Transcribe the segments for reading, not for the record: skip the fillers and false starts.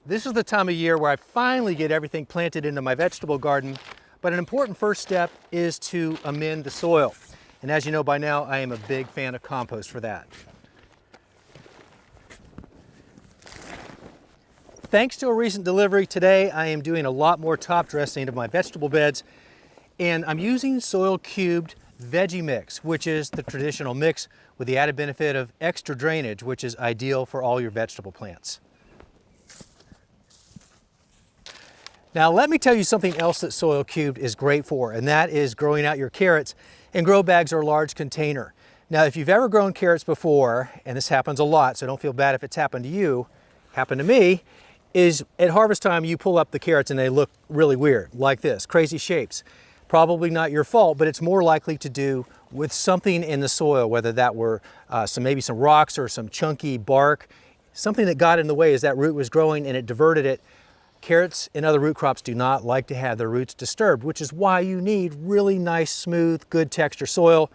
This is the time of year where I finally get everything planted into my vegetable garden, but an important first step is to amend the soil. And as you know by now, I am a big fan of compost for that. Thanks to a recent delivery today, I am doing a lot more top dressing of my vegetable beds, and I'm using soil cubed veggie mix, which is the traditional mix with the added benefit of extra drainage, which is ideal for all your vegetable plants. Now let me tell you something else that soil cubed is great for, and that is growing out your carrots in grow bags or a large container. Now if you've ever grown carrots before, and this happens a lot, so don't feel bad if it's happened to you, happened to me, is at harvest time you pull up the carrots and they look really weird, like this, crazy shapes. Probably not your fault, but it's more likely to do with something in the soil, whether that were maybe some rocks or some chunky bark, something that got in the way as that root was growing and it diverted it. Carrots and other root crops do not like to have their roots disturbed, which is why you need really nice, smooth, good texture soil.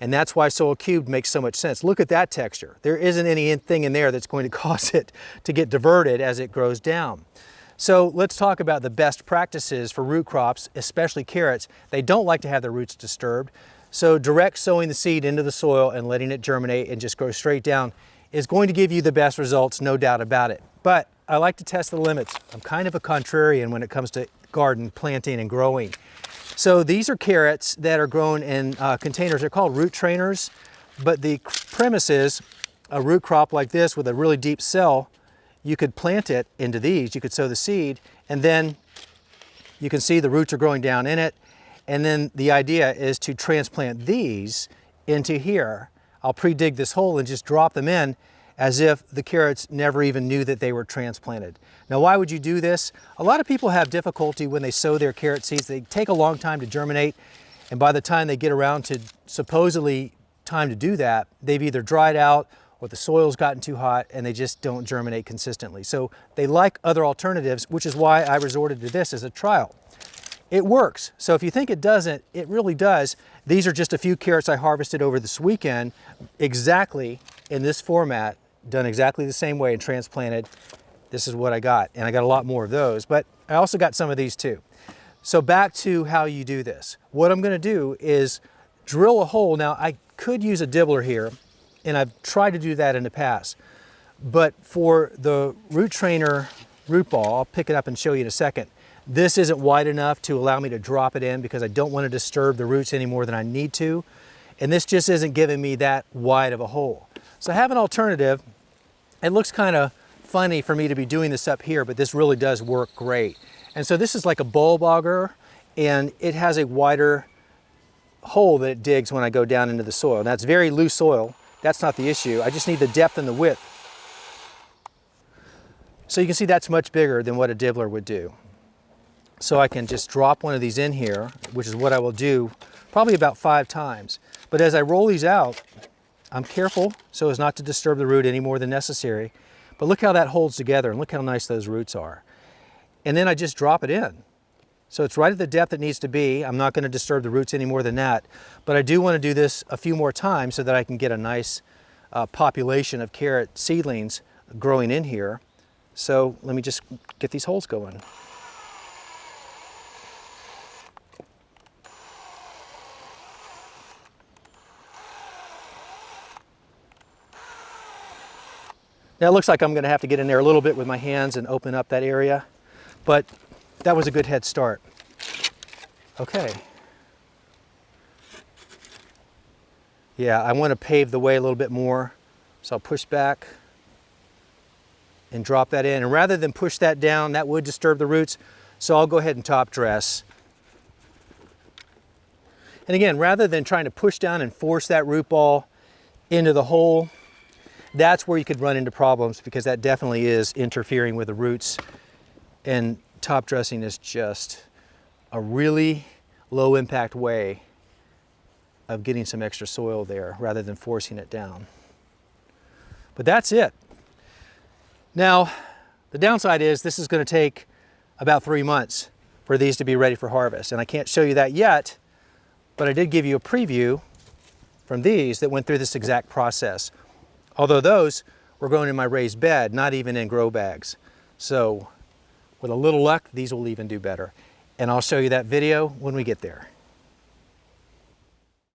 And that's why soil cubed makes so much sense. Look at that texture. There isn't anything in there that's going to cause it to get diverted as it grows down. So let's talk about the best practices for root crops, especially carrots. They don't like to have their roots disturbed. So direct sowing the seed into the soil and letting it germinate and just grow straight down is going to give you the best results, no doubt about it. But I like to test the limits. I'm kind of a contrarian when it comes to garden planting and growing. So these are carrots that are grown in containers. They're called root trainers, but the premise is a root crop like this with a really deep cell, you could plant it into these, you could sow the seed, and then you can see the roots are growing down in it. And then the idea is to transplant these into here. I'll pre-dig this hole and just drop them in as if the carrots never even knew that they were transplanted. Now, why would you do this? A lot of people have difficulty when they sow their carrot seeds. They take a long time to germinate, and by the time they get around to supposedly time to do that, they've either dried out or the soil's gotten too hot and they just don't germinate consistently. So they like other alternatives, which is why I resorted to this as a trial. It works. So if you think it doesn't, it really does. These are just a few carrots I harvested over this weekend, exactly in this format, done exactly the same way and transplanted. This is what I got, and I got a lot more of those, but I also got some of these too. So back to how you do this. What I'm gonna do is drill a hole. Now I could use a dibbler here, and I've tried to do that in the past, but for the root trainer root ball, I'll pick it up and show you in a second. This isn't wide enough to allow me to drop it in because I don't want to disturb the roots any more than I need to. And this just isn't giving me that wide of a hole. So I have an alternative. It looks kind of funny for me to be doing this up here, but this really does work great. And so this is like a bulb auger, and it has a wider hole that it digs when I go down into the soil. Now it's very loose soil. That's not the issue. I just need the depth and the width. So you can see that's much bigger than what a dibbler would do. So I can just drop one of these in here, which is what I will do probably about 5 times. But as I roll these out, I'm careful so as not to disturb the root any more than necessary. But look how that holds together and look how nice those roots are. And then I just drop it in. So it's right at the depth it needs to be. I'm not going to disturb the roots any more than that. But I do want to do this a few more times so that I can get a nice population of carrot seedlings growing in here. So let me just get these holes going. Now it looks like I'm going to have to get in there a little bit with my hands and open up that area, but that was a good head start. Okay. Yeah, I want to pave the way a little bit more, so I'll push back and drop that in. And rather than push that down, that would disturb the roots, so I'll go ahead and top dress. And again, rather than trying to push down and force that root ball into the hole, that's where you could run into problems because that definitely is interfering with the roots. And top dressing is just a really low impact way of getting some extra soil there rather than forcing it down. But that's it. Now, the downside is this is going to take about 3 months for these to be ready for harvest. And I can't show you that yet, but I did give you a preview from these that went through this exact process. Although those were grown in my raised bed, not even in grow bags. So with a little luck, these will even do better. And I'll show you that video when we get there.